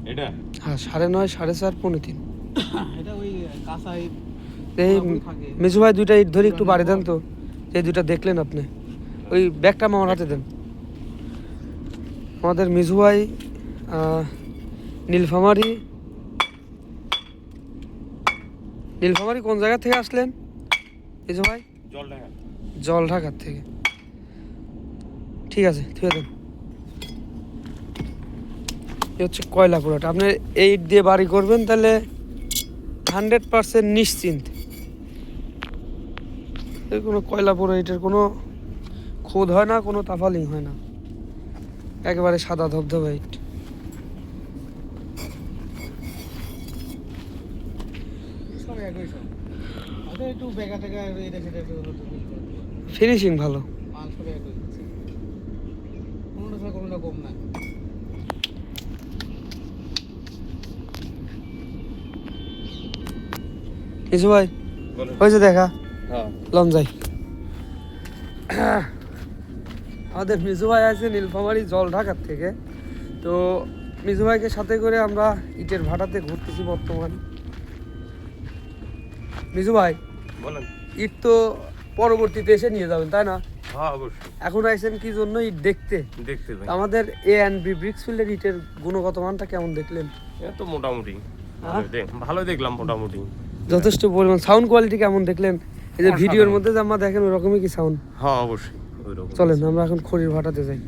এটা হ্যাঁ 9.5 4.5 3.5 এটা ওই কাঁসাই এই মিজু ভাই দুইটা ইট ধরে একটু বাড়ি দেন তো, এই দুইটা দেখলেন আপনি, ওই ব্যাগটা আমার হাতে দেন। আমাদের মিজু ভাই নীলফামারী কোন জায়গা থেকে আসলেন মিজু ভাই? জলঢাকার থেকে। ঠিক আছে, ঠিক আছে। এই হচ্ছে কয়লা পুরোটা। আপনি এই ইট দিয়ে বাড়ি করবেন তাহলে 100% নিশ্চিন্ত, এর কোনো কয়লা পুরো ইটের কোনো খোদ হয় না, কোনো তাফালিং হয় না, একেবারে সাদা ধবধবে ইট। সব একই সব। আচ্ছা একটু বেগা টেগা এটা সেটা একটু হলো তো বিল করে দিও। ফিনিশিং ভালো। মাল সব একই। কোনোটা কম না। মিজু ভাই বলেন। হয়েছে দেখা, হ্যাঁ লন যাই। আমাদের মিজু ভাই আছে নীলফামারী জলঢাকার থেকে। তো মিজু ভাইকে সাথে করে আমরা ইটের ভাটাতে ঘুরতেছি বর্তমান। মিজু ভাই বলেন। ইট তো পরবর্তীতে এসে নিয়ে যাবেন তাই না? হ্যাঁ অবশ্যই। এখন আইছেন কি জন্য? ইট দেখতে। দেখতে ভাই আমাদের A&B ব্রিক্সফিল্ডের ইটের গুণগত মানটা কেমন দেখলেন? এ তো মোটামুটি হ্যাঁ? ভালোই দেখলাম মোটামুটি। যথেষ্ট পরিমাণ। সাউন্ড কোয়ালিটি কেমন দেখলেন? এই যে ভিডিওর মধ্যে যে আমরা দেখেন ওরকমই কি সাউন্ড? হ্যাঁ অবশ্যই ওইরকম। চলেন আমরা এখন খড়ির ভাটাতে যাই।